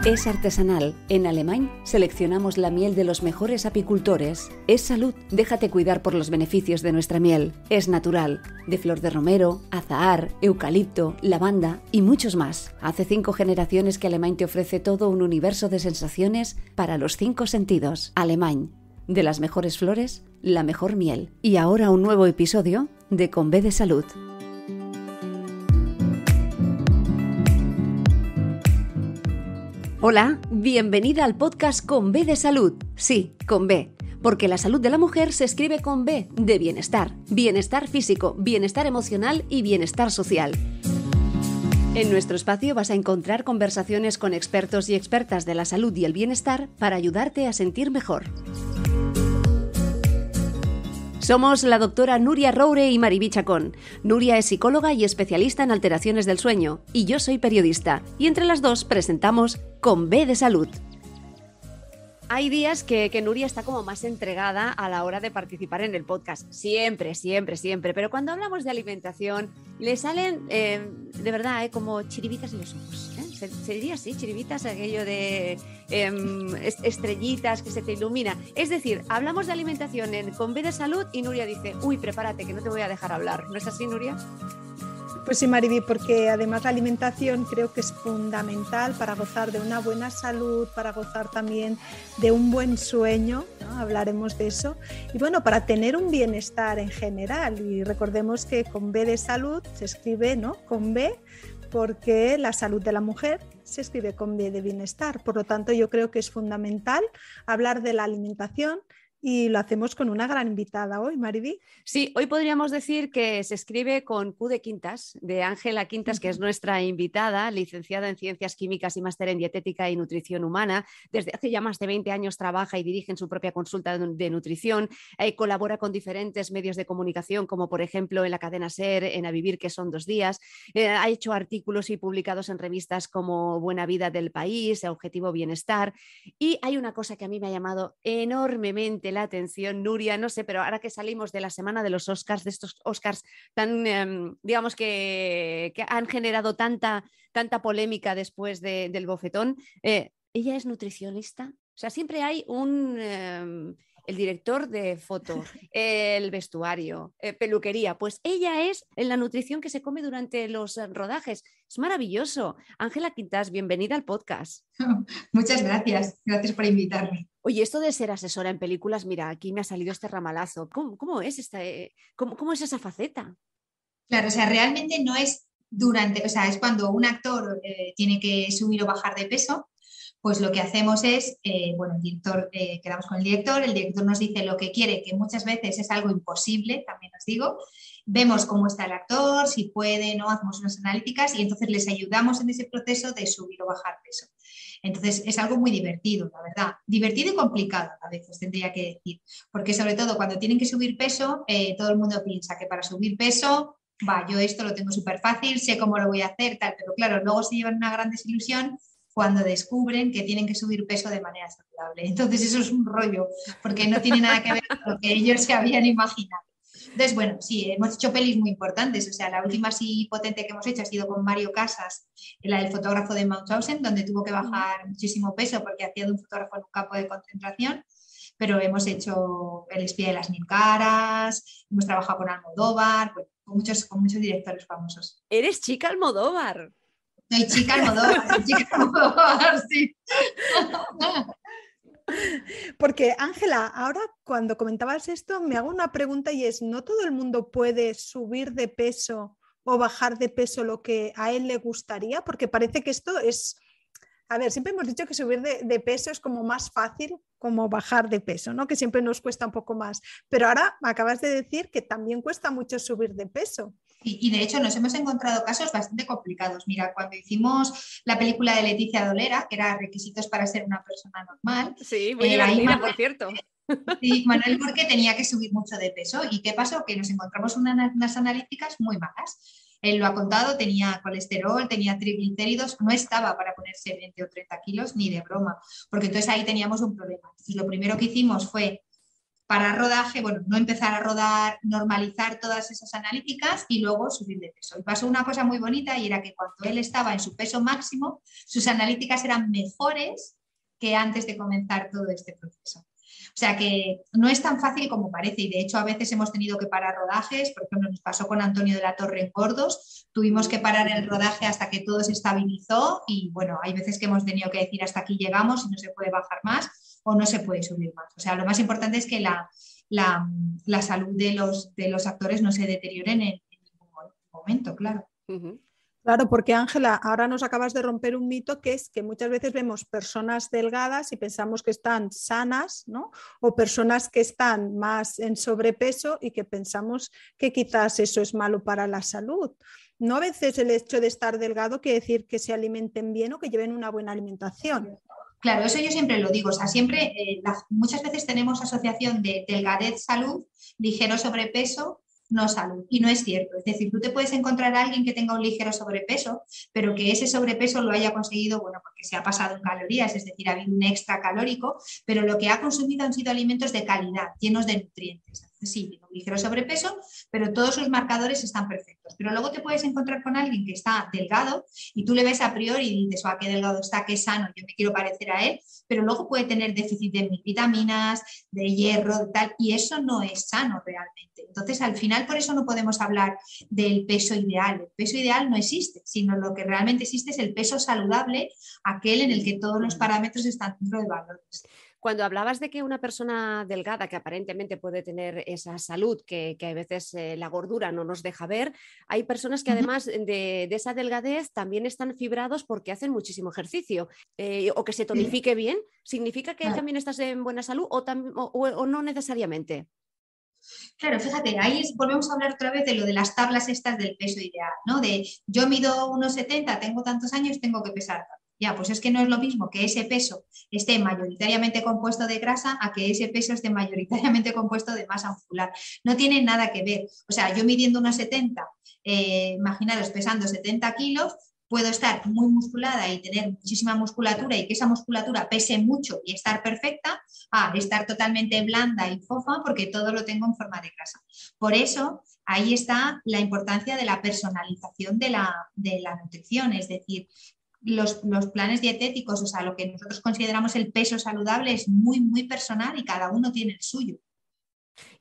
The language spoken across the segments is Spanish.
Es artesanal. En Alemany seleccionamos la miel de los mejores apicultores. Es salud. Déjate cuidar por los beneficios de nuestra miel. Es natural. De flor de romero, azahar, eucalipto, lavanda y muchos más. Hace 5 generaciones que Alemany te ofrece todo un universo de sensaciones para los 5 sentidos. Alemany. De las mejores flores, la mejor miel. Y ahora un nuevo episodio de Con B de Salud. Hola, bienvenida al podcast Con B de Salud. Sí, con B, porque la salud de la mujer se escribe con B de bienestar. Bienestar físico, bienestar emocional y bienestar social. En nuestro espacio vas a encontrar conversaciones con expertos y expertas de la salud y el bienestar para ayudarte a sentir mejor. Somos la doctora Nuria Roure y Mariví Chacón. Nuria es psicóloga y especialista en alteraciones del sueño, y yo soy periodista, y entre las dos presentamos Con B de Salud. Hay días que Nuria está como más entregada a la hora de participar en el podcast. Siempre. Pero cuando hablamos de alimentación, le salen, de verdad, como chiribitas en los ojos. Se diría así, chiribitas, aquello de estrellitas que se te ilumina. Es decir, hablamos de alimentación Con B de Salud y Nuria dice, uy, prepárate que no te voy a dejar hablar. ¿No es así, Nuria? Pues sí, Mariví, porque además la alimentación creo que es fundamental para gozar de una buena salud, para gozar también de un buen sueño, ¿no? Hablaremos de eso. Y bueno, para tener un bienestar en general. Y recordemos que Con B de Salud se escribe, ¿no? Con B, porque la salud de la mujer se escribe con B de bienestar. Por lo tanto, yo creo que es fundamental hablar de la alimentación. Y lo hacemos con una gran invitada hoy, Mariví. Sí, hoy podríamos decir que se escribe con Q de Quintas, de Ángela Quintas, que es nuestra invitada, licenciada en Ciencias Químicas y máster en Dietética y Nutrición Humana. Desde hace ya más de 20 años trabaja y dirige en su propia consulta de nutrición. Colabora con diferentes medios de comunicación, como por ejemplo en la cadena SER, en A Vivir, que son 2 días. Ha hecho artículos y publicados en revistas como Buena Vida del País, Objetivo Bienestar. Y hay una cosa que a mí me ha llamado enormemente la atención, Nuria, no sé, pero ahora que salimos de la semana de los Oscars, de estos Oscars tan, digamos que han generado tanta polémica después del bofetón, ella es nutricionista, o sea, siempre hay el director de foto, el vestuario, peluquería, pues ella es en la nutrición que se come durante los rodajes. Es maravilloso. Ángela Quintas, bienvenida al podcast. Muchas gracias por invitarme. Oye, esto de ser asesora en películas, mira, aquí me ha salido este ramalazo. ¿Cómo es cómo es esa faceta? Claro, o sea, realmente no es es cuando un actor tiene que subir o bajar de peso, pues lo que hacemos es, el director, quedamos con el director nos dice lo que quiere, que muchas veces es algo imposible, también os digo, vemos cómo está el actor, si puede, no, hacemos unas analíticas y entonces les ayudamos en ese proceso de subir o bajar peso. Entonces es algo muy divertido, la verdad, divertido y complicado a veces tendría que decir, porque sobre todo cuando tienen que subir peso, todo el mundo piensa que para subir peso, yo esto lo tengo súper fácil, sé cómo lo voy a hacer, tal, pero claro, luego se llevan una gran desilusión cuando descubren que tienen que subir peso de manera saludable. Entonces eso es un rollo, porque no tiene nada que ver con lo que ellos se habían imaginado. Entonces, bueno, sí, hemos hecho pelis muy importantes, o sea, la última así potente que hemos hecho ha sido con Mario Casas, la del fotógrafo de Mauthausen, donde tuvo que bajar muchísimo peso porque hacía de un fotógrafo en un campo de concentración, pero hemos hecho El espía de las 1000 caras, hemos trabajado con Almodóvar, con muchos directores famosos. ¿Eres chica Almodóvar? Soy chica Almodóvar, sí. Porque, Ángela, ahora cuando comentabas esto me hago una pregunta y es, ¿no todo el mundo puede subir de peso o bajar de peso lo que a él le gustaría? Porque parece que esto es... A ver, siempre hemos dicho que subir de peso es como más fácil como bajar de peso, ¿no? Que siempre nos cuesta un poco más. Pero ahora acabas de decir que también cuesta mucho subir de peso. Y de hecho nos hemos encontrado casos bastante complicados. Mira, cuando hicimos la película de Leticia Dolera, que era Requisitos para ser una persona normal. Sí, muy divertida, por cierto. Sí, Manuel Burke tenía que subir mucho de peso. ¿Y qué pasó? Que nos encontramos unas analíticas muy malas. Él lo ha contado, tenía colesterol, tenía triglicéridos, no estaba para ponerse 20 o 30 kilos ni de broma, porque entonces ahí teníamos un problema. Entonces, lo primero que hicimos fue parar rodaje, bueno, no empezar a rodar, normalizar todas esas analíticas y luego subir de peso. Y pasó una cosa muy bonita y era que cuando él estaba en su peso máximo, sus analíticas eran mejores que antes de comenzar todo este proceso. O sea que no es tan fácil como parece y de hecho a veces hemos tenido que parar rodajes, por ejemplo nos pasó con Antonio de la Torre en Gordos, tuvimos que parar el rodaje hasta que todo se estabilizó y bueno, hay veces que hemos tenido que decir hasta aquí llegamos y no se puede bajar más o no se puede subir más. O sea, lo más importante es que la salud de los actores no se deterioren en ningún momento, claro. Uh-huh. Claro, porque Ángela, ahora nos acabas de romper un mito que es que muchas veces vemos personas delgadas y pensamos que están sanas, ¿no? O personas que están más en sobrepeso y que pensamos que quizás eso es malo para la salud. No a veces el hecho de estar delgado quiere decir que se alimenten bien o que lleven una buena alimentación. Claro, eso yo siempre lo digo, o sea, siempre, muchas veces tenemos asociación de delgadez, salud, ligero sobrepeso, no salud. Y no es cierto. Es decir, tú te puedes encontrar a alguien que tenga un ligero sobrepeso, pero que ese sobrepeso lo haya conseguido, bueno, porque se ha pasado en calorías, es decir, ha habido un extra calórico, pero lo que ha consumido han sido alimentos de calidad, llenos de nutrientes. Sí, tiene un ligero sobrepeso, pero todos sus marcadores están perfectos. Pero luego te puedes encontrar con alguien que está delgado y tú le ves a priori y dices, qué delgado está, qué sano, yo me quiero parecer a él, pero luego puede tener déficit de vitaminas, de hierro, de tal, y eso no es sano realmente. Entonces, al final, por eso no podemos hablar del peso ideal. El peso ideal no existe, sino lo que realmente existe es el peso saludable, aquel en el que todos los parámetros están dentro de valores. Cuando hablabas de que una persona delgada, que aparentemente puede tener esa salud que a veces la gordura no nos deja ver, hay personas que además de esa delgadez también están fibrados porque hacen muchísimo ejercicio o que se tonifique bien. ¿Significa que también estás en buena salud o no necesariamente? Claro, fíjate, ahí volvemos a hablar otra vez de lo de las tablas estas del peso ideal, ¿no? De yo mido 1,70, tengo tantos años, tengo que pesar tanto. Ya, pues es que no es lo mismo que ese peso esté mayoritariamente compuesto de grasa a que ese peso esté mayoritariamente compuesto de masa muscular. No tiene nada que ver. O sea, yo midiendo 1,70, imaginaros pesando 70 kilos, puedo estar muy musculada y tener muchísima musculatura y que esa musculatura pese mucho y estar perfecta, a estar totalmente blanda y fofa porque todo lo tengo en forma de grasa. Por eso, ahí está la importancia de la personalización de la nutrición, es decir, los planes dietéticos, o sea, lo que nosotros consideramos el peso saludable es muy, muy personal y cada uno tiene el suyo.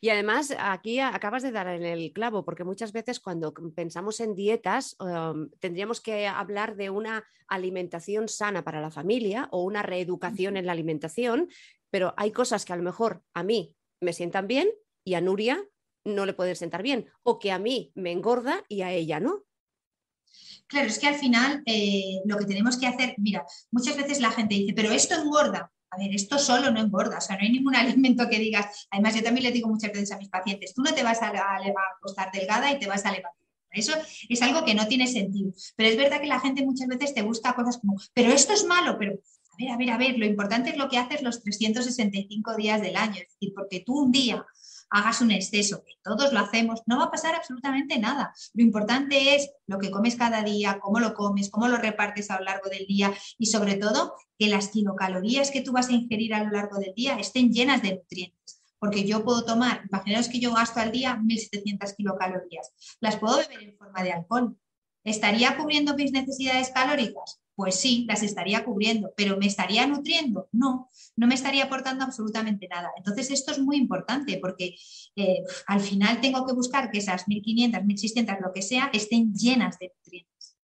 Y además aquí acabas de dar en el clavo, porque muchas veces cuando pensamos en dietas tendríamos que hablar de una alimentación sana para la familia o una reeducación en la alimentación, pero hay cosas que a lo mejor a mí me sientan bien y a Nuria no le pueden sentar bien, o que a mí me engorda y a ella no. Claro, es que al final lo que tenemos que hacer, mira, muchas veces la gente dice, pero esto engorda. A ver, esto solo no engorda, o sea, no hay ningún alimento que digas. Además, yo también le digo muchas veces a mis pacientes, tú no te vas a acostar delgada y te vas a levantar. Eso es algo que no tiene sentido. Pero es verdad que la gente muchas veces te busca cosas como, pero esto es malo, pero a ver, lo importante es lo que haces los 365 días del año. Es decir, porque tú un día hagas un exceso, que todos lo hacemos, no va a pasar absolutamente nada. Lo importante es lo que comes cada día, cómo lo comes, cómo lo repartes a lo largo del día y sobre todo que las kilocalorías que tú vas a ingerir a lo largo del día estén llenas de nutrientes. Porque yo puedo tomar, imaginaos que yo gasto al día 1.700 kilocalorías, las puedo beber en forma de alcohol. ¿Estaría cubriendo mis necesidades calóricas? Pues sí, las estaría cubriendo, pero ¿me estaría nutriendo? No, no me estaría aportando absolutamente nada. Entonces esto es muy importante porque al final tengo que buscar que esas 1.500, 1.600, lo que sea, estén llenas de nutrientes.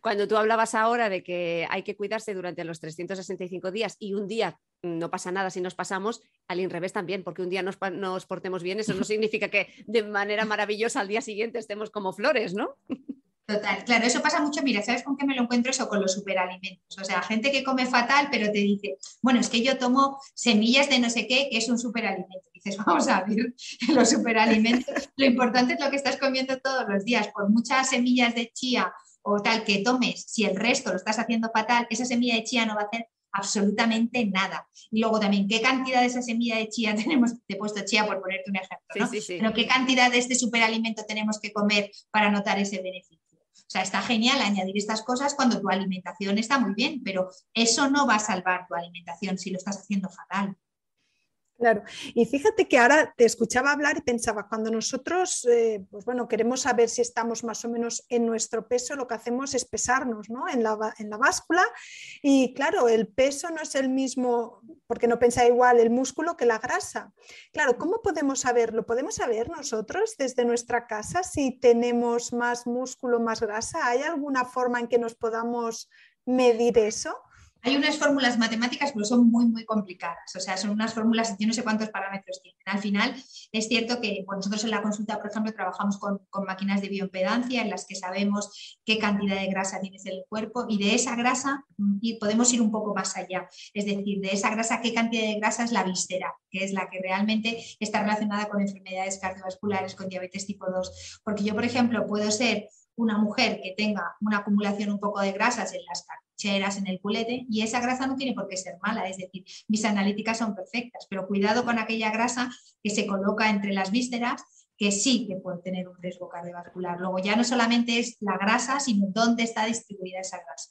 Cuando tú hablabas ahora de que hay que cuidarse durante los 365 días y un día no pasa nada si nos pasamos, al revés también, porque un día nos portemos bien, eso no significa que de manera maravillosa al día siguiente estemos como flores, ¿no? Total, claro, eso pasa mucho. Mira, ¿sabes con qué me lo encuentro eso? Con los superalimentos. O sea, gente que come fatal, pero te dice, bueno, es que yo tomo semillas de no sé qué, que es un superalimento. Y dices, vamos a ver, los superalimentos, lo importante es lo que estás comiendo todos los días. Por muchas semillas de chía o tal que tomes, si el resto lo estás haciendo fatal, esa semilla de chía no va a hacer absolutamente nada. Y luego también, ¿qué cantidad de esa semilla de chía tenemos? Te he puesto chía por ponerte un ejemplo, ¿no? Sí. Pero ¿qué cantidad de este superalimento tenemos que comer para notar ese beneficio? O sea, está genial añadir estas cosas cuando tu alimentación está muy bien, pero eso no va a salvar tu alimentación si lo estás haciendo fatal. Claro, y fíjate que ahora te escuchaba hablar y pensaba, cuando nosotros pues bueno, queremos saber si estamos más o menos en nuestro peso, lo que hacemos es pesarnos, ¿no? En la báscula, y claro, el peso no es el mismo, porque no pesa igual el músculo que la grasa. Claro, ¿cómo podemos saberlo? ¿Podemos saber nosotros desde nuestra casa si tenemos más músculo, más grasa? ¿Hay alguna forma en que nos podamos medir eso? Hay unas fórmulas matemáticas, pero son muy, muy complicadas. O sea, son unas fórmulas, yo no sé cuántos parámetros tienen. Al final, es cierto que bueno, nosotros en la consulta, por ejemplo, trabajamos con máquinas de bioimpedancia en las que sabemos qué cantidad de grasa tienes en el cuerpo y de esa grasa y podemos ir un poco más allá. Es decir, de esa grasa, qué cantidad de grasa es la visceral, que es la que realmente está relacionada con enfermedades cardiovasculares, con diabetes tipo 2. Porque yo, por ejemplo, puedo ser una mujer que tenga una acumulación un poco de grasas en las carteras, en el culete, y esa grasa no tiene por qué ser mala, es decir, mis analíticas son perfectas, pero cuidado con aquella grasa que se coloca entre las vísceras, que sí que puede tener un riesgo cardiovascular. Luego ya no solamente es la grasa, sino dónde está distribuida esa grasa.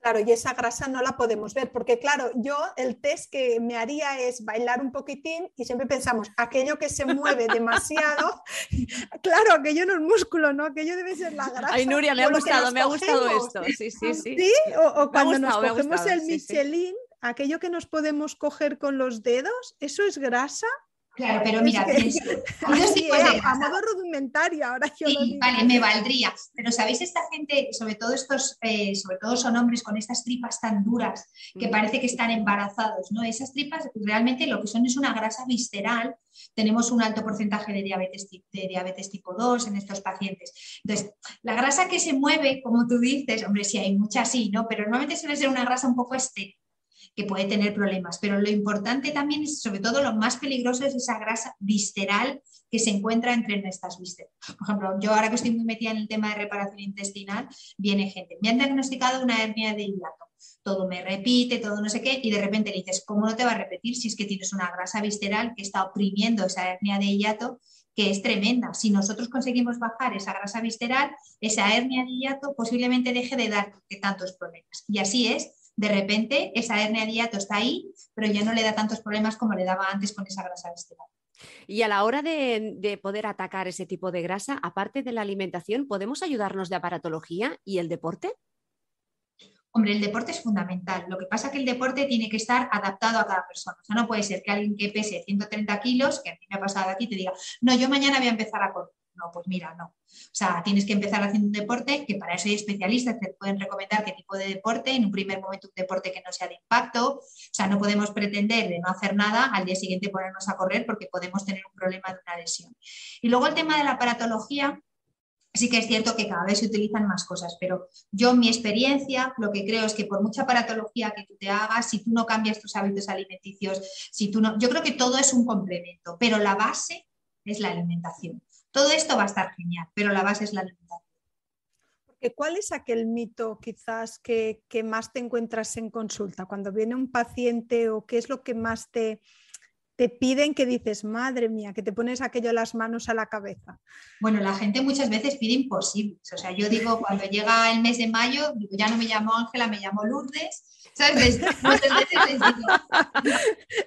Claro, y esa grasa no la podemos ver, porque claro, yo el test que me haría es bailar un poquitín y siempre pensamos, aquello que se mueve demasiado, claro, aquello no es músculo, ¿no? Aquello debe ser la grasa. Ay, Nuria, me ha gustado esto. Sí, sí, sí. ¿Sí? O cuando nos cogemos el sí, Michelin, sí. aquello que nos podemos coger con los dedos, ¿eso es grasa? Claro, pero mira, piensa, hay dos tipos de grasa. A modo rudimentario, ahora yo sí, lo digo. vale, me valdría. Pero ¿sabéis esta gente, sobre todo sobre todo son hombres con estas tripas tan duras que parece que están embarazados, ¿no? Esas tripas realmente lo que son es una grasa visceral. Tenemos un alto porcentaje de diabetes tipo 2 en estos pacientes. Entonces, la grasa que se mueve, como tú dices, hombre, sí hay mucha sí, ¿no? Pero normalmente suele ser una grasa un poco estéril, que puede tener problemas, pero lo importante también es, sobre todo lo más peligroso, es esa grasa visceral que se encuentra entre nuestras vísceras. Por ejemplo, yo ahora que estoy muy metida en el tema de reparación intestinal, viene gente, me han diagnosticado una hernia de hiato, todo me repite, todo no sé qué, y de repente le dices, ¿cómo no te va a repetir si es que tienes una grasa visceral que está oprimiendo esa hernia de hiato, que es tremenda? Si nosotros conseguimos bajar esa grasa visceral, esa hernia de hiato posiblemente deje de dar tantos problemas. Y así es. De repente esa hernia de hiato está ahí, pero ya no le da tantos problemas como le daba antes con esa grasa visceral. Y a la hora de poder atacar ese tipo de grasa, aparte de la alimentación, ¿podemos ayudarnos de aparatología y el deporte? Hombre, el deporte es fundamental. Lo que pasa es que el deporte tiene que estar adaptado a cada persona. O sea, no puede ser que alguien que pese 130 kilos, que a mí me ha pasado aquí, te diga, no, yo mañana voy a empezar a correr. No, pues mira, no. O sea, tienes que empezar haciendo un deporte, que para eso hay especialistas que te pueden recomendar qué tipo de deporte, en un primer momento un deporte que no sea de impacto. O sea, no podemos pretender de no hacer nada, al día siguiente ponernos a correr porque podemos tener un problema de una lesión. Y luego el tema de la aparatología, sí que es cierto que cada vez se utilizan más cosas, pero yo en mi experiencia lo que creo es que por mucha aparatología que tú te hagas, si tú no cambias tus hábitos alimenticios, si tú no, yo creo que todo es un complemento, pero la base es la alimentación. Todo esto va a estar genial, pero la base es la alimentación. ¿Cuál es aquel mito quizás que más te encuentras en consulta? Cuando viene un paciente, o qué es lo que más te piden, que dices, madre mía, que te pones aquello las manos a la cabeza? Bueno, la gente muchas veces pide imposibles. O sea, yo digo, cuando llega el mes de mayo, digo, ya no me llamo Ángela, me llamo Lourdes. ¿Sabes? Muchas veces les digo.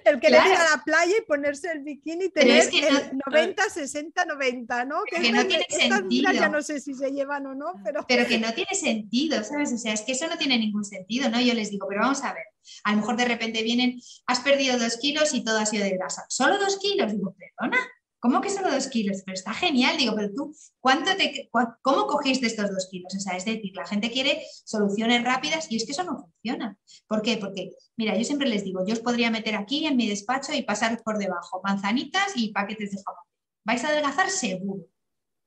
El querer ir a la playa y ponerse el bikini y tener es que no, el 90, 60, 90, ¿no? Que no tiene sentido. Ya no sé si se llevan o no, pero que no tiene sentido, ¿sabes? O sea, es que eso no tiene ningún sentido, ¿no? Yo les digo, pero vamos a ver, a lo mejor de repente vienen, has perdido 2 kilos y todo ha sido de grasa. ¿Solo 2 kilos? Digo, perdona, ¿cómo que solo 2 kilos? Pero está genial, digo, pero tú, ¿cómo cogiste estos 2 kilos? O sea, es decir, la gente quiere soluciones rápidas y es que eso no funciona. ¿Por qué? Porque, mira, yo siempre les digo, yo os podría meter aquí en mi despacho y pasar por debajo manzanitas y paquetes de jamón. ¿Vais a adelgazar? Seguro.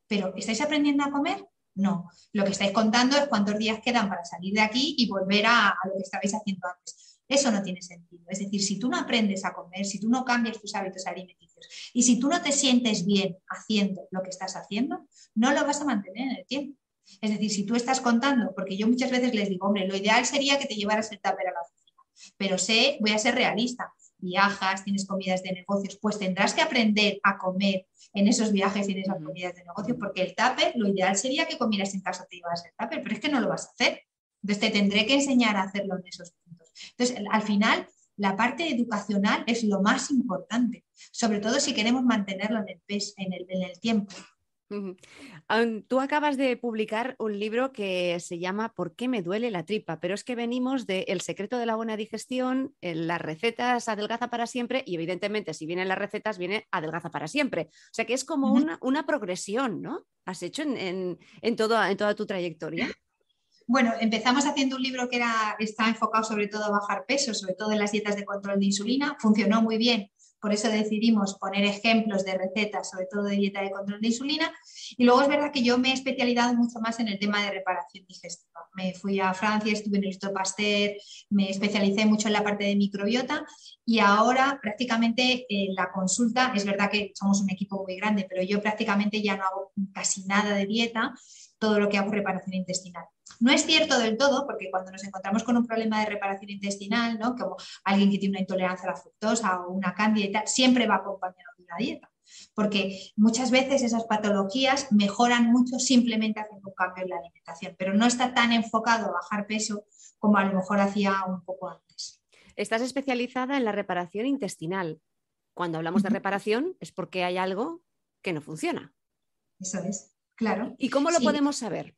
¿Pero estáis aprendiendo a comer? No. Lo que estáis contando es cuántos días quedan para salir de aquí y volver a lo que estabais haciendo antes. Eso no tiene sentido. Es decir, si tú no aprendes a comer, si tú no cambias tus hábitos alimenticios y si tú no te sientes bien haciendo lo que estás haciendo, no lo vas a mantener en el tiempo. Es decir, si tú estás contando, porque yo muchas veces les digo, hombre, lo ideal sería que te llevaras el tupper a la oficina, pero voy a ser realista. Viajas, tienes comidas de negocios, pues tendrás que aprender a comer en esos viajes y en esas comidas de negocio, porque el tupper, lo ideal sería que comieras en casa, te llevas el tupper, pero es que no lo vas a hacer. Entonces te tendré que enseñar a hacerlo en esos puntos. Entonces, al final, la parte educacional es lo más importante, sobre todo si queremos mantenerlo en el tiempo. Tú acabas de publicar un libro que se llama ¿Por qué me duele la tripa? Pero es que venimos de El secreto de la buena digestión, las recetas adelgaza para siempre y evidentemente si vienen las recetas viene adelgaza para siempre. O sea que es como una progresión, ¿no? ¿Has hecho en toda tu trayectoria? Bueno, empezamos haciendo un libro que está enfocado sobre todo a bajar peso, sobre todo en las dietas de control de insulina. Funcionó muy bien, por eso decidimos poner ejemplos de recetas, sobre todo de dieta de control de insulina. Y luego es verdad que yo me he especializado mucho más en el tema de reparación digestiva. Me fui a Francia, estuve en el Instituto Pasteur, me especialicé mucho en la parte de microbiota y ahora prácticamente la consulta, es verdad que somos un equipo muy grande, pero yo prácticamente ya no hago casi nada de dieta, todo lo que hago es reparación intestinal. No es cierto del todo, porque cuando nos encontramos con un problema de reparación intestinal, ¿no? Como alguien que tiene una intolerancia a la fructosa o una cándida y tal, siempre va acompañado de una dieta. Porque muchas veces esas patologías mejoran mucho simplemente haciendo un cambio en la alimentación, pero no está tan enfocado a bajar peso como a lo mejor hacía un poco antes. Estás especializada en la reparación intestinal. Cuando hablamos de reparación es porque hay algo que no funciona. Eso es, claro. ¿Y cómo lo podemos saber?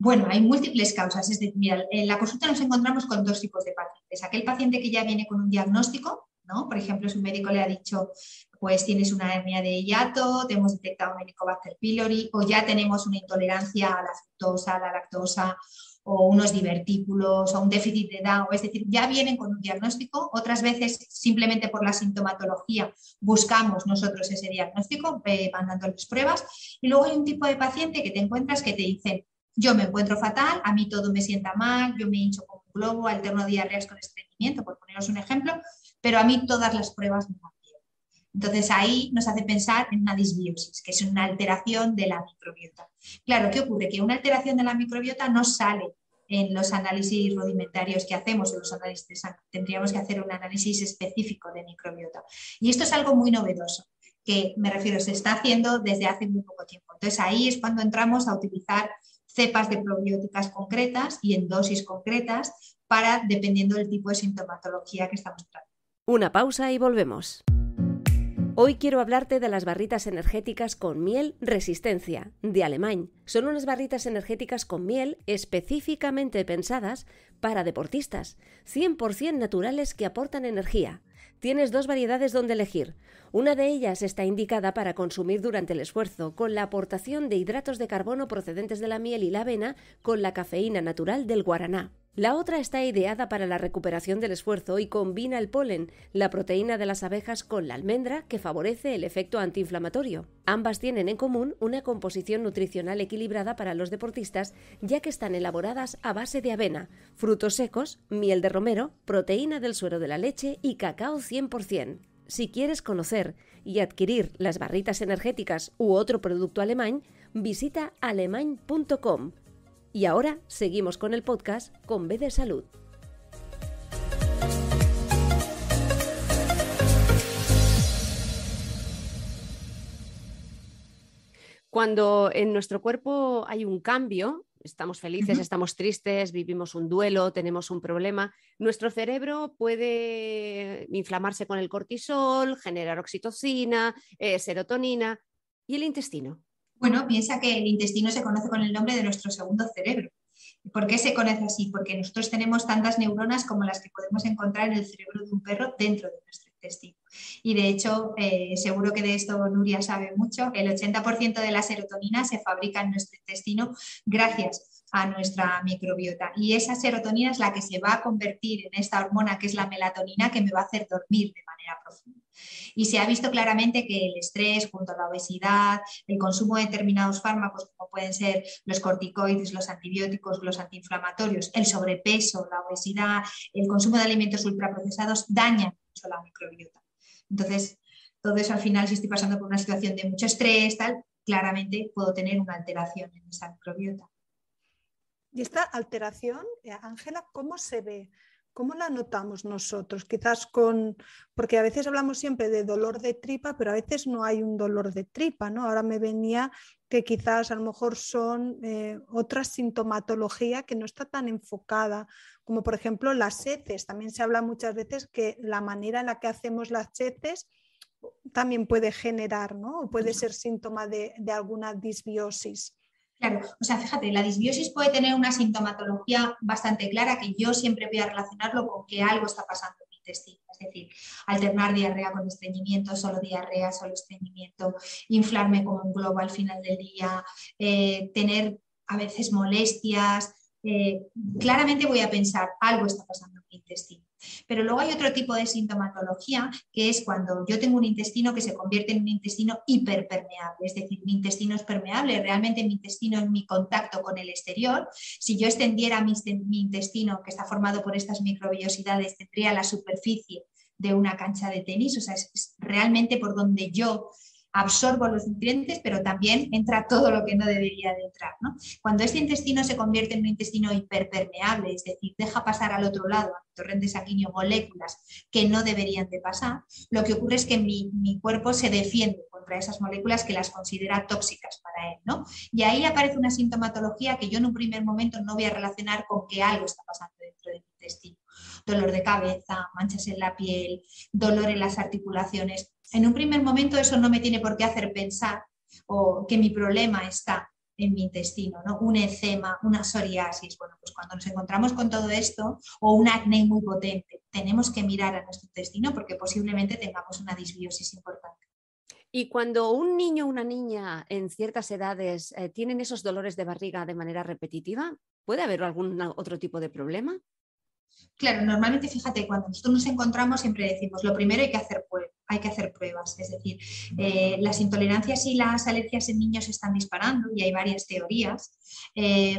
Bueno, hay múltiples causas. Es decir, mira, en la consulta nos encontramos con dos tipos de pacientes. Aquel paciente que ya viene con un diagnóstico, ¿no? Por ejemplo, su médico le ha dicho, pues tienes una hernia de hiato, te hemos detectado un Helicobacter pylori, o ya tenemos una intolerancia a la fructosa, a la lactosa, o unos divertículos, o un déficit de Down. Es decir, ya vienen con un diagnóstico. Otras veces, simplemente por la sintomatología, buscamos nosotros ese diagnóstico, mandándoles pruebas. Y luego hay un tipo de paciente que te encuentras que te dicen, yo me encuentro fatal, a mí todo me sienta mal, yo me hincho como un globo, alterno diarreas con estreñimiento, por poneros un ejemplo, pero a mí todas las pruebas me van bien. Entonces ahí nos hace pensar en una disbiosis, que es una alteración de la microbiota. Claro, ¿qué ocurre? Que una alteración de la microbiota no sale en los análisis rudimentarios que hacemos, en los análisis de sangre. Tendríamos que hacer un análisis específico de microbiota. Y esto es algo muy novedoso, que me refiero, se está haciendo desde hace muy poco tiempo. Entonces ahí es cuando entramos a utilizar cepas de probióticas concretas y en dosis concretas para, dependiendo del tipo de sintomatología que estamos tratando. Una pausa y volvemos. Hoy quiero hablarte de las barritas energéticas con miel Resistencia, de Alemany. Son unas barritas energéticas con miel específicamente pensadas para deportistas, 100% naturales que aportan energía. Tienes dos variedades donde elegir. Una de ellas está indicada para consumir durante el esfuerzo, con la aportación de hidratos de carbono procedentes de la miel y la avena con la cafeína natural del guaraná. La otra está ideada para la recuperación del esfuerzo y combina el polen, la proteína de las abejas con la almendra que favorece el efecto antiinflamatorio. Ambas tienen en común una composición nutricional equilibrada para los deportistas, ya que están elaboradas a base de avena, frutos secos, miel de romero, proteína del suero de la leche y cacao 100%. Si quieres conocer y adquirir las barritas energéticas u otro producto Alemany, visita alemany.com. Y ahora seguimos con el podcast con B de Salud. Cuando en nuestro cuerpo hay un cambio, estamos felices, estamos tristes, vivimos un duelo, tenemos un problema, nuestro cerebro puede inflamarse con el cortisol, generar oxitocina, serotonina. ¿Y el intestino? Bueno, piensa que el intestino se conoce con el nombre de nuestro segundo cerebro. ¿Por qué se conoce así? Porque nosotros tenemos tantas neuronas como las que podemos encontrar en el cerebro de un perro dentro de nuestro intestino. Y de hecho, seguro que de esto Nuria sabe mucho, el 80% de la serotonina se fabrica en nuestro intestino gracias a nuestra microbiota. Y esa serotonina es la que se va a convertir en esta hormona que es la melatonina que me va a hacer dormir de manera profunda. Y se ha visto claramente que el estrés junto a la obesidad, el consumo de determinados fármacos como pueden ser los corticoides, los antibióticos, los antiinflamatorios, el sobrepeso, la obesidad, el consumo de alimentos ultraprocesados dañan mucho la microbiota. Entonces, todo eso al final, si estoy pasando por una situación de mucho estrés, tal, claramente puedo tener una alteración en esa microbiota. Y esta alteración, Ángela, ¿cómo se ve? ¿cómo la notamos nosotros? Quizás porque a veces hablamos siempre de dolor de tripa, pero a veces no hay un dolor de tripa, ¿no? Ahora me venía que quizás a lo mejor son otra sintomatología que no está tan enfocada, como por ejemplo las heces. También se habla muchas veces que la manera en la que hacemos las heces también puede generar, ¿no? O puede ser síntoma de alguna disbiosis. Claro, o sea, fíjate, la disbiosis puede tener una sintomatología bastante clara que yo siempre voy a relacionarlo con que algo está pasando en mi intestino. Es decir, alternar diarrea con estreñimiento, solo diarrea, solo estreñimiento, inflarme como un globo al final del día, tener a veces molestias. Claramente voy a pensar, algo está pasando en mi intestino. Pero luego hay otro tipo de sintomatología que es cuando yo tengo un intestino que se convierte en un intestino hiperpermeable, es decir, mi intestino es permeable, realmente mi intestino en mi contacto con el exterior, si yo extendiera mi intestino que está formado por estas microbiosidades, tendría la superficie de una cancha de tenis, o sea, es realmente por donde yo absorbo los nutrientes, pero también entra todo lo que no debería de entrar, ¿no? Cuando este intestino se convierte en un intestino hiperpermeable, es decir, deja pasar al otro lado, al torrente sanguíneo, moléculas que no deberían de pasar, lo que ocurre es que mi cuerpo se defiende contra esas moléculas que las considera tóxicas para él, ¿no? Y ahí aparece una sintomatología que yo en un primer momento no voy a relacionar con que algo está pasando dentro de mi intestino. Dolor de cabeza, manchas en la piel, dolor en las articulaciones. En un primer momento eso no me tiene por qué hacer pensar o que mi problema está en mi intestino, ¿no? Un eczema, una psoriasis. Bueno, pues cuando nos encontramos con todo esto o un acné muy potente, tenemos que mirar a nuestro intestino porque posiblemente tengamos una disbiosis importante. Y cuando un niño o una niña en ciertas edades tienen esos dolores de barriga de manera repetitiva, ¿puede haber algún otro tipo de problema? Claro, normalmente, fíjate, cuando nosotros nos encontramos siempre decimos, lo primero hay que hacer pruebas, es decir, las intolerancias y las alergias en niños se están disparando y hay varias teorías.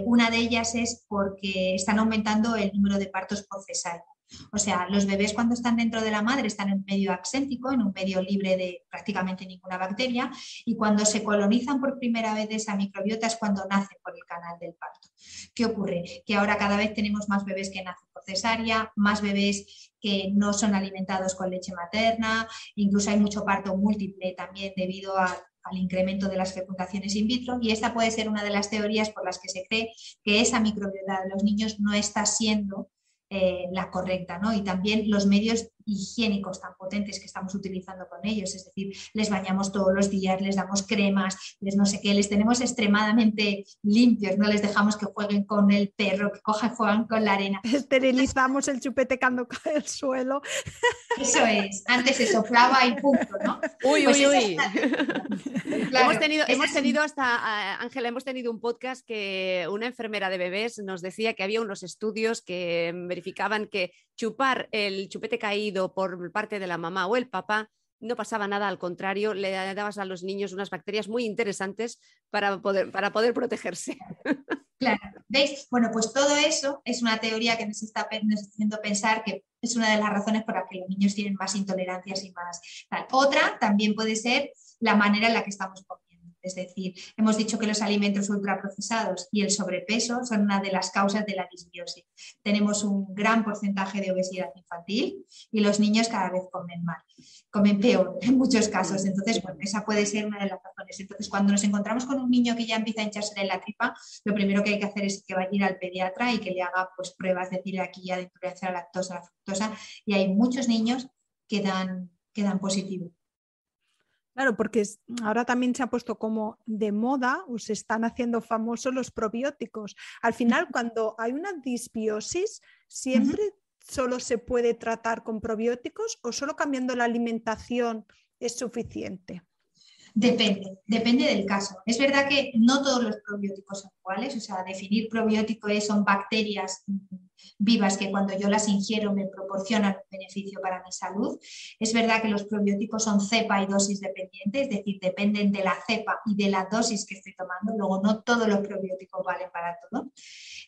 Una de ellas es porque están aumentando el número de partos por cesárea. O sea, los bebés cuando están dentro de la madre están en un medio axéntico, en un medio libre de prácticamente ninguna bacteria, y cuando se colonizan por primera vez de esa microbiota es cuando nacen por el canal del parto. ¿Qué ocurre? Que ahora cada vez tenemos más bebés que nacen por cesárea, más bebés que no son alimentados con leche materna, incluso hay mucho parto múltiple también debido al incremento de las fecundaciones in vitro, y esta puede ser una de las teorías por las que se cree que esa microbiota de los niños no está siendo la correcta, ¿no? Y también los medios higiénicos tan potentes que estamos utilizando con ellos, es decir, les bañamos todos los días, les damos cremas, les no sé qué, les tenemos extremadamente limpios, no les dejamos que jueguen con el perro, que juegan con la arena. Esterilizamos el chupete cuando cae al suelo. Eso es, antes se soplaba y punto, ¿no? Uy, pues uy, uy. Claro, hemos tenido hasta, Ángela, hemos tenido un podcast que una enfermera de bebés nos decía que había unos estudios que verificaban que chupar el chupete caído por parte de la mamá o el papá no pasaba nada, al contrario, le dabas a los niños unas bacterias muy interesantes para poder protegerse. Claro, ¿veis? Bueno, pues todo eso es una teoría que nos está haciendo pensar que es una de las razones por las que los niños tienen más intolerancias y más tal. Otra también puede ser la manera en la que estamos comiendo. Es decir, hemos dicho que los alimentos ultraprocesados y el sobrepeso son una de las causas de la disbiosis. Tenemos un gran porcentaje de obesidad infantil y los niños cada vez comen mal, comen peor en muchos casos. Entonces, bueno, esa puede ser una de las razones. Entonces, cuando nos encontramos con un niño que ya empieza a hincharse en la tripa, lo primero que hay que hacer es que vaya a ir al pediatra y que le haga pues, pruebas, es decir, aquí ya de intolerancia a la lactosa, a la fructosa, y hay muchos niños que dan positivo. Claro, porque ahora también se ha puesto como de moda o se están haciendo famosos los probióticos. Al final, cuando hay una disbiosis, siempre solo se puede tratar con probióticos o solo cambiando la alimentación es suficiente. Depende del caso. Es verdad que no todos los probióticos son iguales, o sea, definir probiótico son bacterias vivas que cuando yo las ingiero me proporcionan un beneficio para mi salud. Es verdad que los probióticos son cepa y dosis dependientes, es decir, dependen de la cepa y de la dosis que estoy tomando. Luego, no todos los probióticos valen para todo.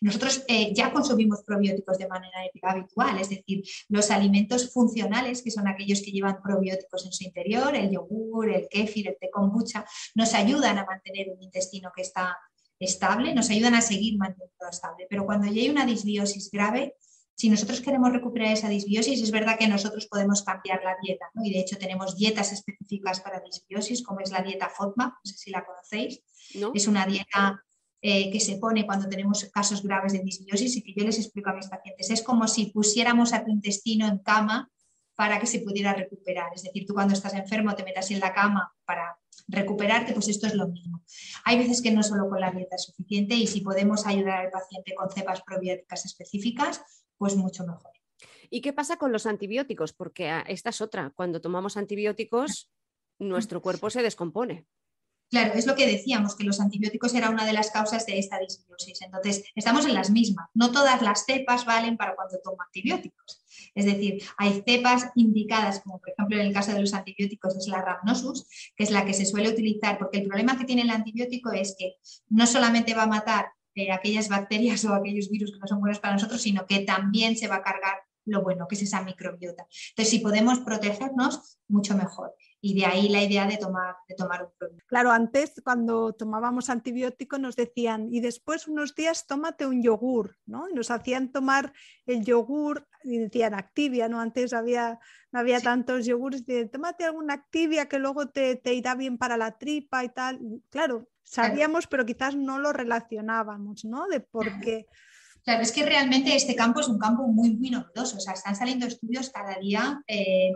Nosotros ya consumimos probióticos de manera habitual, es decir, los alimentos funcionales, que son aquellos que llevan probióticos en su interior, el yogur, el kéfir, el té kombucha, nos ayudan a mantener un intestino que está estable, nos ayudan a seguir manteniendo estable. Pero cuando ya hay una disbiosis grave, Si nosotros queremos recuperar esa disbiosis, es verdad que nosotros podemos cambiar la dieta, ¿no? Y de hecho tenemos dietas específicas para disbiosis, como es la dieta FODMAP, no sé si la conocéis. ¿No? Es una dieta que se pone cuando tenemos casos graves de disbiosis y que yo les explico a mis pacientes. Es como si pusiéramos a tu intestino en cama para que se pudiera recuperar. Es decir, tú cuando estás enfermo te metas en la cama para recuperarte, pues esto es lo mismo. Hay veces que no solo con la dieta es suficiente y si podemos ayudar al paciente con cepas probióticas específicas, pues mucho mejor. ¿Y qué pasa con los antibióticos? Porque esta es otra. Cuando tomamos antibióticos, nuestro cuerpo se descompone. Claro, es lo que decíamos, que los antibióticos era una de las causas de esta disbiosis. Entonces, estamos en las mismas. No todas las cepas valen para cuando tomo antibióticos. Es decir, hay cepas indicadas, como por ejemplo en el caso de los antibióticos es la Rhamnosus, que es la que se suele utilizar, porque el problema que tiene el antibiótico es que no solamente va a matar aquellas bacterias o aquellos virus que no son buenos para nosotros, sino que también se va a cargar lo bueno, que es esa microbiota. Entonces, si podemos protegernos, mucho mejor. Y de ahí la idea de tomar un producto. Claro, antes cuando tomábamos antibióticos nos decían, y después unos días tómate un yogur, ¿no? Y nos hacían tomar el yogur, y decían Activia, ¿no? Antes no había sí. Tantos yogures, tómate alguna Activia que luego te irá bien para la tripa y tal. Y, claro, sabíamos, pero quizás no lo relacionábamos, ¿no? De por qué. Claro, es que realmente este campo es un campo muy, muy novedoso. O sea, están saliendo estudios cada día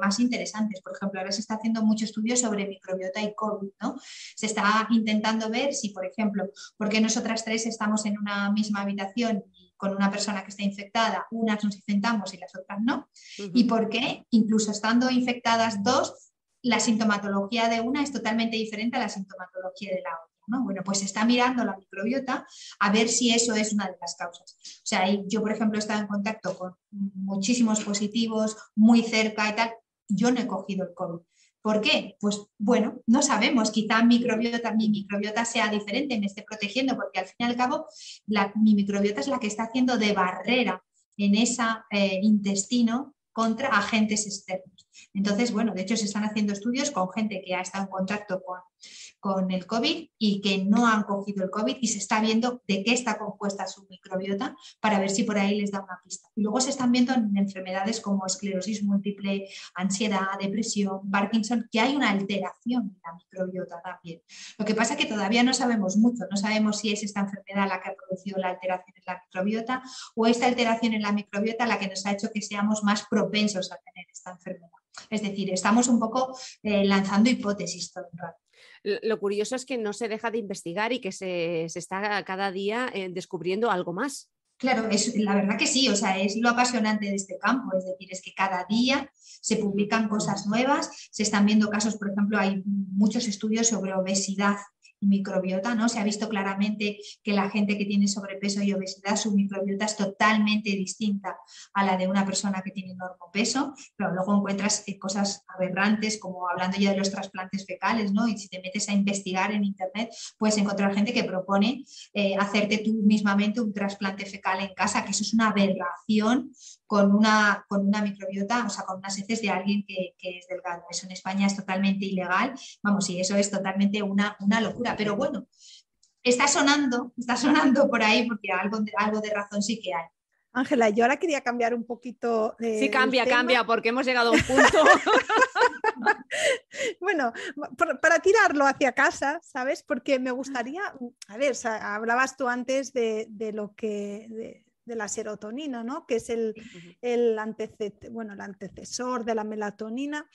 más interesantes. Por ejemplo, ahora se está haciendo mucho estudio sobre microbiota y COVID, ¿no? Se está intentando ver si, por ejemplo, por qué nosotras tres estamos en una misma habitación y con una persona que está infectada, unas nos infectamos y las otras no. Y por qué, incluso estando infectadas dos, la sintomatología de una es totalmente diferente a la sintomatología de la otra, ¿no? Bueno, pues se está mirando la microbiota a ver si eso es una de las causas. O sea, yo, por ejemplo, he estado en contacto con muchísimos positivos, muy cerca y tal. Yo no he cogido el COVID. ¿Por qué? Pues bueno, no sabemos. Quizá mi microbiota sea diferente, me esté protegiendo, porque al fin y al cabo mi microbiota es la que está haciendo de barrera en ese intestino contra agentes externos. Entonces, bueno, de hecho se están haciendo estudios con gente que ha estado en contacto con el COVID y que no han cogido el COVID y se está viendo de qué está compuesta su microbiota para ver si por ahí les da una pista. Y luego se están viendo en enfermedades como esclerosis múltiple, ansiedad, depresión, Parkinson, que hay una alteración en la microbiota también. Lo que pasa es que todavía no sabemos mucho, no sabemos si es esta enfermedad la que ha producido la alteración en la microbiota o esta alteración en la microbiota la que nos ha hecho que seamos más propensos a tener esta enfermedad. Es decir, estamos un poco lanzando hipótesis todo el rato. Lo curioso es que no se deja de investigar y que se está cada día descubriendo algo más. Claro, la verdad que sí, o sea, es lo apasionante de este campo, es decir, es que cada día se publican cosas nuevas, se están viendo casos, por ejemplo, hay muchos estudios sobre obesidad y microbiota, ¿no? Se ha visto claramente que la gente que tiene sobrepeso y obesidad, su microbiota es totalmente distinta a la de una persona que tiene normopeso, pero luego encuentras cosas aberrantes, como hablando ya de los trasplantes fecales, ¿no? Y si te metes a investigar en internet, puedes encontrar gente que propone hacerte tú mismamente un trasplante fecal en casa, que eso es una aberración con una microbiota, o sea, con unas heces de alguien que es delgado. Eso en España es totalmente ilegal, vamos, y eso es totalmente una locura. Pero bueno, está sonando por ahí porque algo de razón sí que hay. Ángela, yo ahora quería cambiar un poquito. Sí, cambia, porque hemos llegado a un punto. Bueno, para tirarlo hacia casa, ¿sabes? Porque me gustaría, a ver, hablabas tú antes de lo que... De la serotonina, ¿no? Que es el antecesor de la melatonina.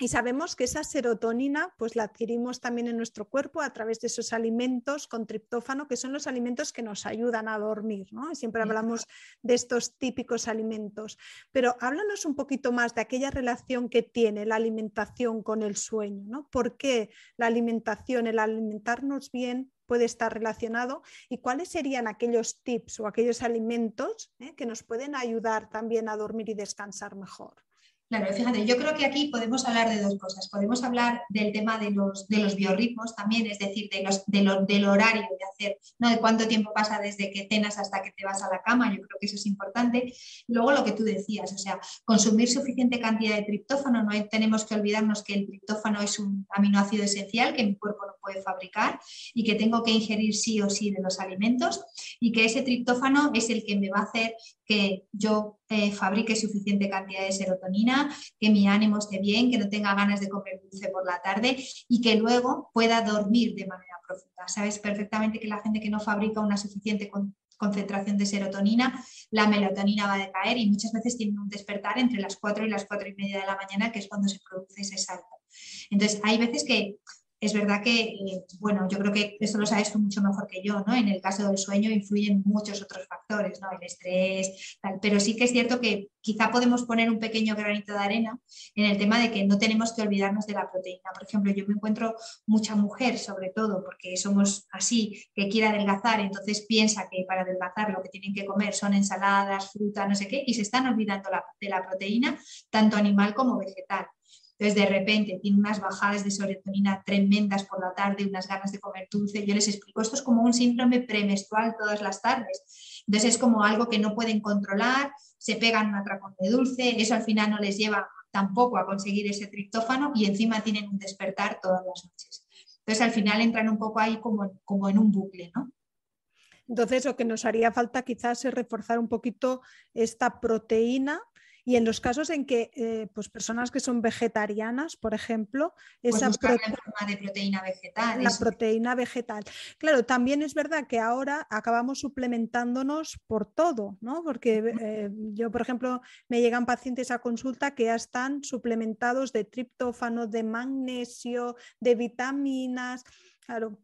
Y sabemos que esa serotonina pues la adquirimos también en nuestro cuerpo a través de esos alimentos con triptófano, que son los alimentos que nos ayudan a dormir, ¿no? Y siempre hablamos de estos típicos alimentos. Pero háblanos un poquito más de aquella relación que tiene la alimentación con el sueño, ¿no? ¿Por qué la alimentación, el alimentarnos bien, puede estar relacionado y cuáles serían aquellos tips o aquellos alimentos que nos pueden ayudar también a dormir y descansar mejor? Claro, fíjate, yo creo que aquí podemos hablar de dos cosas. Podemos hablar del tema de los biorritmos también, es decir, del horario de hacer, ¿no? De cuánto tiempo pasa desde que cenas hasta que te vas a la cama, yo creo que eso es importante. Y luego lo que tú decías, o sea, consumir suficiente cantidad de triptófano, no tenemos que olvidarnos que el triptófano es un aminoácido esencial que mi cuerpo no puede fabricar y que tengo que ingerir sí o sí de los alimentos y que ese triptófano es el que me va a hacer que yo fabrique suficiente cantidad de serotonina, que mi ánimo esté bien, que no tenga ganas de comer dulce por la tarde y que luego pueda dormir de manera profunda. Sabes perfectamente que la gente que no fabrica una suficiente concentración de serotonina, la melatonina va a decaer y muchas veces tienen un despertar entre las 4 y las 4:30 de la mañana, que es cuando se produce ese salto. Entonces, hay veces que es verdad que, bueno, yo creo que esto lo sabes tú mucho mejor que yo, ¿no? En el caso del sueño influyen muchos otros factores, ¿no? El estrés, tal, pero sí que es cierto que quizá podemos poner un pequeño granito de arena en el tema de que no tenemos que olvidarnos de la proteína. Por ejemplo, yo me encuentro mucha mujer, sobre todo, porque somos así, que quiere adelgazar, entonces piensa que para adelgazar lo que tienen que comer son ensaladas, fruta, no sé qué, y se están olvidando de la proteína, tanto animal como vegetal. Entonces, de repente, tiene unas bajadas de serotonina tremendas por la tarde, unas ganas de comer dulce. Yo les explico, esto es como un síndrome premenstrual todas las tardes. Entonces, es como algo que no pueden controlar, se pegan un atracón de dulce, eso al final no les lleva tampoco a conseguir ese triptófano y encima tienen un despertar todas las noches. Entonces, al final entran un poco ahí como en un bucle, ¿no? Entonces, lo que nos haría falta quizás es reforzar un poquito esta proteína. Y en los casos en que pues personas que son vegetarianas, por ejemplo, pues esa buscar la forma de proteína vegetal. La proteína vegetal. Claro, también es verdad que ahora acabamos suplementándonos por todo, ¿no? Porque yo, por ejemplo, me llegan pacientes a consulta que ya están suplementados de triptófano, de magnesio, de vitaminas. Claro.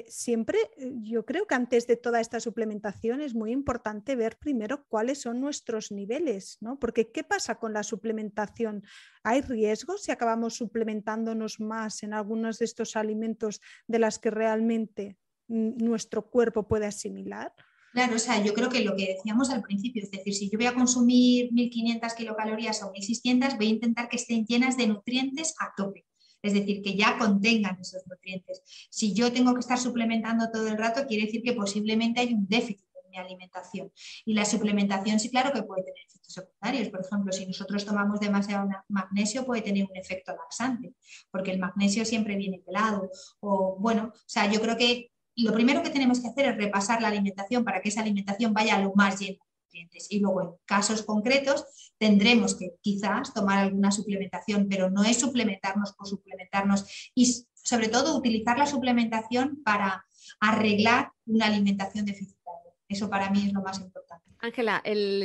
Siempre yo creo que antes de toda esta suplementación es muy importante ver primero cuáles son nuestros niveles, ¿no? Porque ¿qué pasa con la suplementación? ¿Hay riesgos si acabamos suplementándonos más en algunos de estos alimentos de las que realmente nuestro cuerpo puede asimilar? Claro, o sea, yo creo que lo que decíamos al principio, es decir, si yo voy a consumir 1.500 kilocalorías o 1.600, voy a intentar que estén llenas de nutrientes a tope. Es decir, que ya contengan esos nutrientes. Si yo tengo que estar suplementando todo el rato, quiere decir que posiblemente hay un déficit en mi alimentación. Y la suplementación sí, claro que puede tener efectos secundarios. Por ejemplo, si nosotros tomamos demasiado magnesio, puede tener un efecto laxante, porque el magnesio siempre viene pelado. O bueno, o sea, yo creo que lo primero que tenemos que hacer es repasar la alimentación para que esa alimentación vaya a lo más llena de nutrientes. Y luego, en casos concretos, tendremos que quizás tomar alguna suplementación, pero no es suplementarnos por suplementarnos y sobre todo utilizar la suplementación para arreglar una alimentación deficitaria. Eso para mí es lo más importante. Ángela,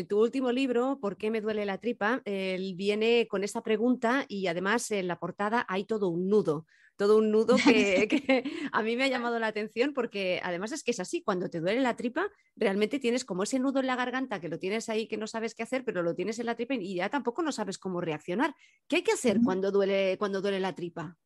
tu último libro, ¿Por qué me duele la tripa?, viene con esta pregunta y además en la portada hay todo un nudo que a mí me ha llamado la atención porque además es que es así, cuando te duele la tripa realmente tienes como ese nudo en la garganta que lo tienes ahí que no sabes qué hacer, pero lo tienes en la tripa y ya tampoco no sabes cómo reaccionar. ¿Qué hay que hacer cuando duele la tripa?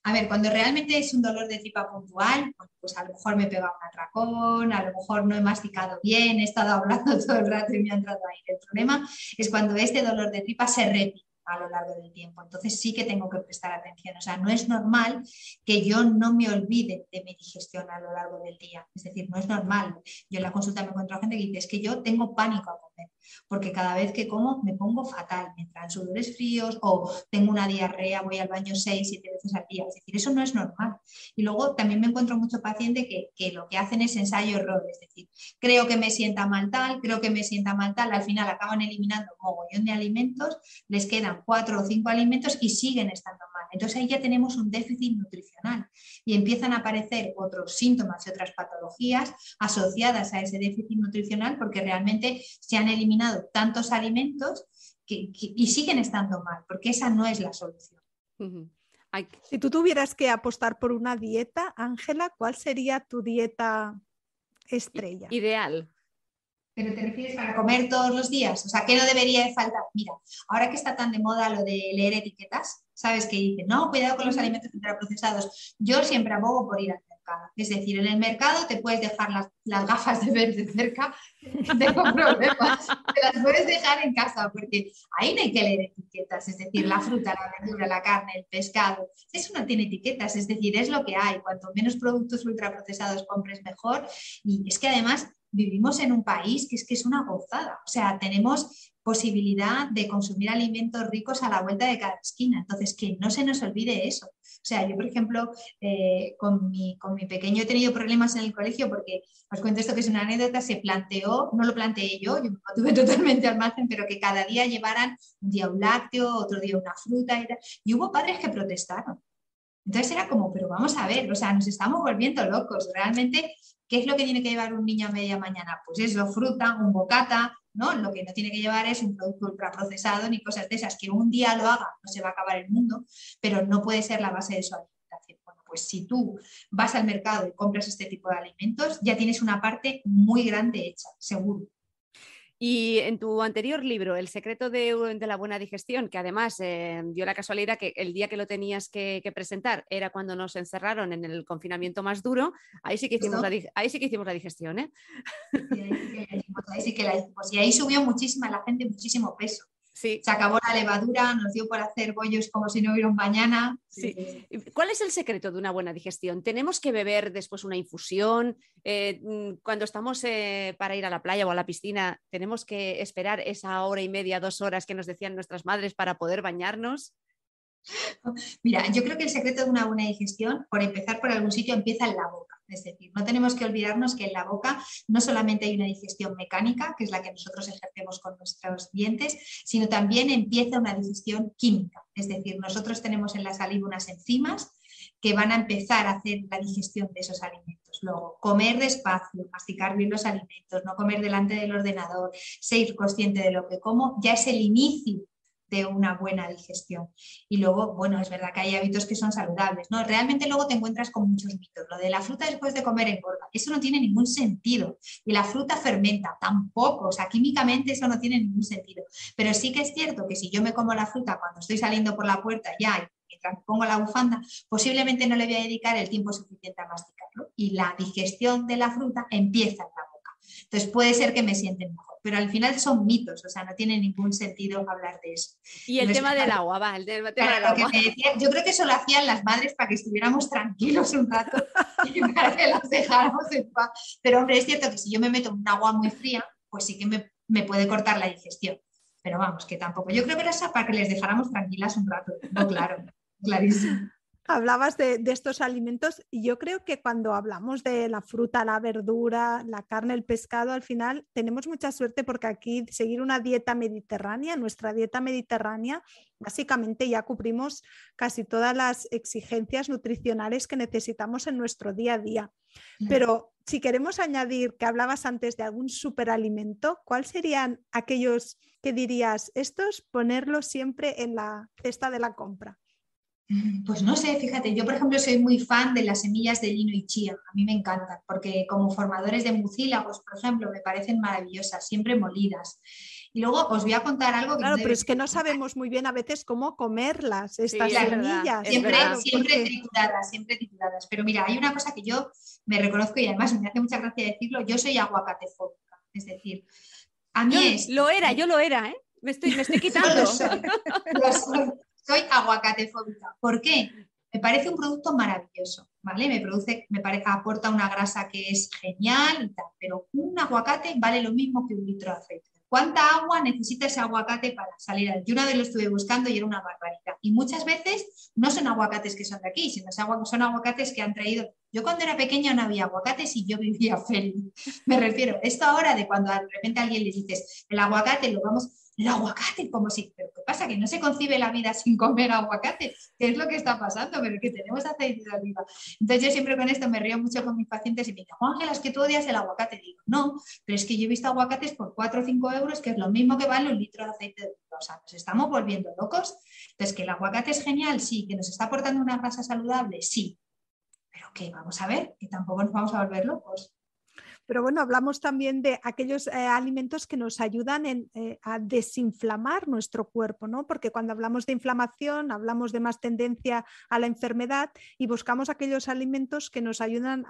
A ver, cuando realmente es un dolor de tripa puntual, pues a lo mejor me he pegado un atracón, a lo mejor no he masticado bien, he estado hablando todo el rato y me ha entrado aire. El problema es cuando este dolor de tripa se repite a lo largo del tiempo. Entonces sí que tengo que prestar atención. O sea, no es normal que yo no me olvide de mi digestión a lo largo del día. Es decir, no es normal. Yo en la consulta me encuentro gente que dice, es que yo tengo pánico a comer, porque cada vez que como me pongo fatal, me entran sudores fríos o tengo una diarrea, voy al baño 6, 7 veces al día. Es decir, eso no es normal. Y luego también me encuentro mucho paciente que lo que hacen es ensayo-error. Es decir, creo que me sienta mal tal, al final acaban eliminando un mogollón de alimentos, les quedan 4 o 5 alimentos y siguen estando mal. Entonces ahí ya tenemos un déficit nutricional y empiezan a aparecer otros síntomas y otras patologías asociadas a ese déficit nutricional porque realmente se han eliminado tantos alimentos y siguen estando mal, porque esa no es la solución. Si tú tuvieras que apostar por una dieta, Ángela, ¿cuál sería tu dieta estrella? Ideal. ¿Pero te refieres para comer todos los días? O sea, ¿qué no debería de faltar? Mira, ahora que está tan de moda lo de leer etiquetas, ¿sabes? Que dicen, no, cuidado con los alimentos ultraprocesados. Yo siempre abogo por ir al mercado. Es decir, en el mercado te puedes dejar las gafas de ver de cerca, no tengo problema. Te las puedes dejar en casa porque ahí no hay que leer etiquetas. Es decir, la fruta, la verdura, la carne, el pescado. Eso no tiene etiquetas, es decir, es lo que hay. Cuanto menos productos ultraprocesados compres, mejor. Y es que además vivimos en un país que es una gozada. O sea, tenemos posibilidad de consumir alimentos ricos a la vuelta de cada esquina. Entonces, que no se nos olvide eso. O sea, yo, por ejemplo, con mi pequeño he tenido problemas en el colegio porque, os cuento esto que es una anécdota, se planteó, no lo planteé yo me tuve totalmente al margen, pero que cada día llevaran un día un lácteo, otro día una fruta y tal. Y hubo padres que protestaron. Entonces era como, pero vamos a ver, o sea, nos estamos volviendo locos. Realmente, ¿qué es lo que tiene que llevar un niño a media mañana? Pues eso, fruta, un bocata, ¿no? Lo que no tiene que llevar es un producto ultraprocesado ni cosas de esas, que un día lo haga, no se va a acabar el mundo, pero no puede ser la base de su alimentación. Bueno, pues si tú vas al mercado y compras este tipo de alimentos, ya tienes una parte muy grande hecha, seguro. Y en tu anterior libro, El secreto de la buena digestión, que además dio la casualidad que el día que lo tenías que presentar era cuando nos encerraron en el confinamiento más duro, ahí sí que hicimos, la digestión, ¿eh? Ahí sí que la hicimos. Y ahí subió muchísima la gente, muchísimo peso. Sí. Se acabó la levadura, nos dio por hacer bollos como si no hubiera un mañana. Sí. ¿Cuál es el secreto de una buena digestión? ¿Tenemos que beber después una infusión? Cuando estamos para ir a la playa o a la piscina, ¿tenemos que esperar esa hora y media, 2 horas que nos decían nuestras madres para poder bañarnos? Mira, yo creo que el secreto de una buena digestión, por empezar por algún sitio, empieza en la boca. Es decir, no tenemos que olvidarnos que en la boca no solamente hay una digestión mecánica, que es la que nosotros ejercemos con nuestros dientes, sino también empieza una digestión química. Es decir, nosotros tenemos en la saliva unas enzimas que van a empezar a hacer la digestión de esos alimentos. Luego, comer despacio, masticar bien los alimentos, no comer delante del ordenador, ser consciente de lo que como, ya es el inicio de una buena digestión. Y luego, bueno, es verdad que hay hábitos que son saludables, ¿no? Realmente luego te encuentras con muchos mitos. Lo de la fruta después de comer engorda, eso no tiene ningún sentido. Y la fruta fermenta, tampoco. O sea, químicamente eso no tiene ningún sentido. Pero sí que es cierto que si yo me como la fruta cuando estoy saliendo por la puerta ya, mientras me pongo la bufanda, posiblemente no le voy a dedicar el tiempo suficiente a masticarlo. Y la digestión de la fruta empieza en la boca. Entonces puede ser que me sienten mejor, pero al final son mitos, o sea, no tiene ningún sentido hablar de eso. Y el tema del agua, va, el tema del agua. Yo creo que eso lo hacían las madres para que estuviéramos tranquilos un rato y para que los dejáramos en paz. Pero hombre, es cierto que si yo me meto en un agua muy fría, pues sí que me puede cortar la digestión. Pero vamos, que tampoco. Yo creo que era esa para que les dejáramos tranquilas un rato. No, claro, clarísimo. Hablabas de estos alimentos y yo creo que cuando hablamos de la fruta, la verdura, la carne, el pescado, al final tenemos mucha suerte porque aquí seguir una dieta mediterránea, nuestra dieta mediterránea, básicamente ya cubrimos casi todas las exigencias nutricionales que necesitamos en nuestro día a día. Pero si queremos añadir, que hablabas antes de algún superalimento, ¿cuáles serían aquellos que dirías, estos ponerlos siempre en la cesta de la compra? Pues no sé, fíjate, yo por ejemplo soy muy fan de las semillas de lino y chía, a mí me encantan, porque como formadores de mucílagos, por ejemplo, me parecen maravillosas, siempre molidas. Y luego os voy a contar algo que... Claro, pero es que no sabemos muy bien a veces cómo comerlas, estas semillas. Siempre trituradas. Pero mira, hay una cosa que yo me reconozco y además me hace mucha gracia decirlo, yo soy aguacatefóbica, es decir, a mí yo lo era, ¿eh? Me estoy quitando. Lo soy. Soy aguacatefóbica. ¿Por qué? Me parece un producto maravilloso, ¿vale? Aporta una grasa que es genial y tal, pero un aguacate vale lo mismo que un litro de aceite. ¿Cuánta agua necesita ese aguacate para salir? Yo una vez lo estuve buscando y era una barbaridad. Y muchas veces no son aguacates que son de aquí, sino son aguacates que han traído. Yo cuando era pequeña no había aguacates y yo vivía feliz. Me refiero, esto ahora de cuando de repente a alguien le dices, el aguacate el aguacate, como si, pero ¿qué pasa? Que no se concibe la vida sin comer aguacate. ¿Qué es lo que está pasando? Pero que tenemos aceite de oliva. Entonces yo siempre con esto me río mucho con mis pacientes y me dicen, Ángela, es que tú odias el aguacate. Digo, no, pero es que yo he visto aguacates por 4 o 5 euros, que es lo mismo que vale un litro de aceite de oliva. O sea, nos estamos volviendo locos. Entonces, que el aguacate es genial, sí. Que nos está aportando una grasa saludable, sí. Pero que vamos a ver, que tampoco nos vamos a volver locos. Pero bueno, hablamos también de aquellos alimentos que nos ayudan a desinflamar nuestro cuerpo, ¿no? Porque cuando hablamos de inflamación, hablamos de más tendencia a la enfermedad y buscamos aquellos alimentos que nos ayudan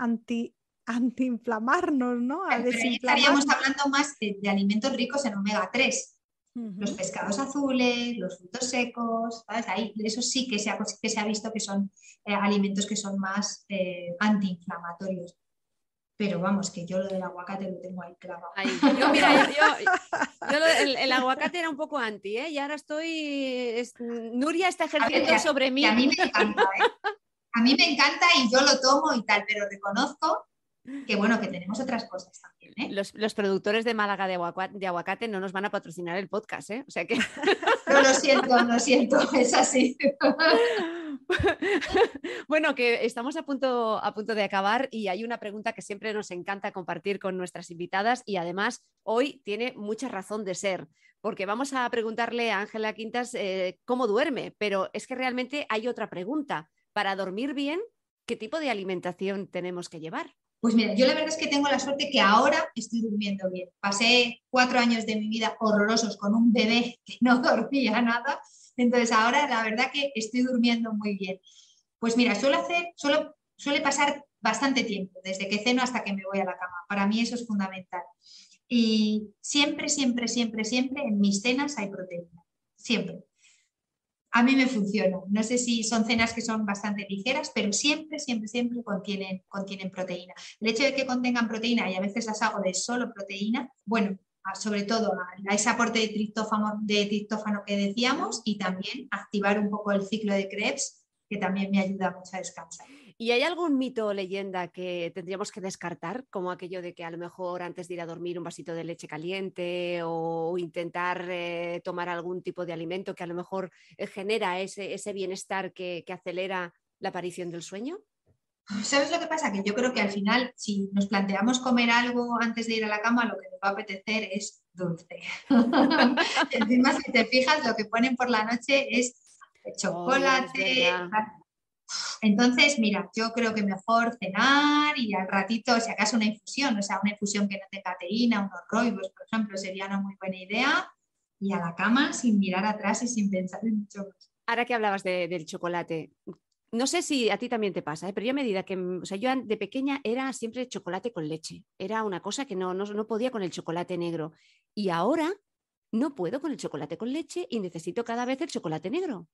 antiinflamarnos, ¿no? Pero ahí estaríamos hablando más de alimentos ricos en omega 3. Los pescados azules, los frutos secos, ¿sabes? Ahí, eso sí que se ha visto que son alimentos que son más antiinflamatorios. pero vamos, que yo lo del aguacate lo tengo ahí clavado. El aguacate era un poco anti, ¿eh? Y ahora Nuria está ejerciendo sobre mí. A mí me encanta, ¿eh? A mí me encanta y yo lo tomo y tal, pero reconozco que bueno, que tenemos otras cosas también, ¿eh? Los productores de Málaga de aguacate no nos van a patrocinar el podcast, ¿eh? O sea que... No, lo siento, es así. Bueno, que estamos a punto de acabar y hay una pregunta que siempre nos encanta compartir con nuestras invitadas y además hoy tiene mucha razón de ser, porque vamos a preguntarle a Ángela Quintas cómo duerme, pero es que realmente hay otra pregunta. Para dormir bien, ¿qué tipo de alimentación tenemos que llevar? Pues mira, yo la verdad es que tengo la suerte que ahora estoy durmiendo bien. Pasé 4 años de mi vida horrorosos con un bebé que no dormía nada, entonces ahora la verdad que estoy durmiendo muy bien. Pues mira, suele pasar bastante tiempo, desde que ceno hasta que me voy a la cama. Para mí eso es fundamental. Y siempre en mis cenas hay proteína, siempre. A mí me funciona. No sé si son cenas que son bastante ligeras, pero siempre contienen proteína. El hecho de que contengan proteína, y a veces las hago de solo proteína, bueno, sobre todo a ese aporte de triptófano que decíamos y también activar un poco el ciclo de Krebs, que también me ayuda mucho a descansar. ¿Y hay algún mito o leyenda que tendríamos que descartar? Como aquello de que a lo mejor antes de ir a dormir un vasito de leche caliente o intentar tomar algún tipo de alimento que a lo mejor genera ese bienestar que acelera la aparición del sueño. ¿Sabes lo que pasa? Que yo creo que al final, si nos planteamos comer algo antes de ir a la cama, lo que nos va a apetecer es dulce. Encima, si te fijas, lo que ponen por la noche es chocolate. Entonces, mira, yo creo que mejor cenar y al ratito, si acaso una infusión, o sea, una infusión que no tenga teína, unos roibos, por ejemplo, sería una muy buena idea. Y a la cama sin mirar atrás y sin pensar en mucho más. Ahora que hablabas del chocolate, no sé si a ti también te pasa, pero yo a medida que, o sea, yo de pequeña era siempre chocolate con leche. Era una cosa que no podía con el chocolate negro. Y ahora no puedo con el chocolate con leche y necesito cada vez el chocolate negro.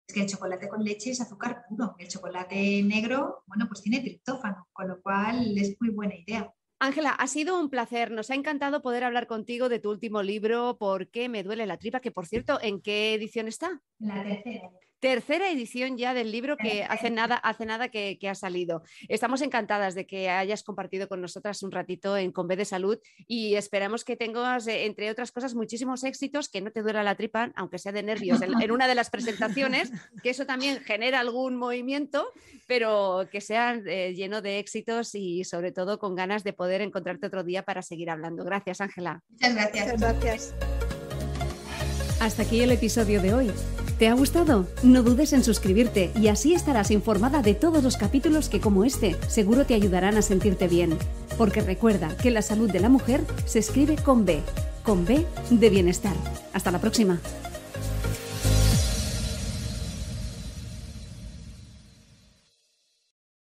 Es que el chocolate con leche es azúcar puro. El chocolate negro, bueno, pues tiene triptófano, con lo cual es muy buena idea. Ángela, ha sido un placer. Nos ha encantado poder hablar contigo de tu último libro, ¿Por qué me duele la tripa? Que, por cierto, ¿en qué edición está? La tercera. Tercera edición ya del libro que hace nada que ha salido. Estamos encantadas de que hayas compartido con nosotras un ratito en Con B de Salud y esperamos que tengas, entre otras cosas, muchísimos éxitos, que no te duela la tripa, aunque sea de nervios, en una de las presentaciones, que eso también genera algún movimiento, pero que sea lleno de éxitos y sobre todo con ganas de poder encontrarte otro día para seguir hablando. Gracias, Ángela. Muchas gracias. Muchas gracias. Hasta aquí el episodio de hoy. ¿Te ha gustado? No dudes en suscribirte y así estarás informada de todos los capítulos que, como este, seguro te ayudarán a sentirte bien. Porque recuerda que la salud de la mujer se escribe con B de bienestar. Hasta la próxima.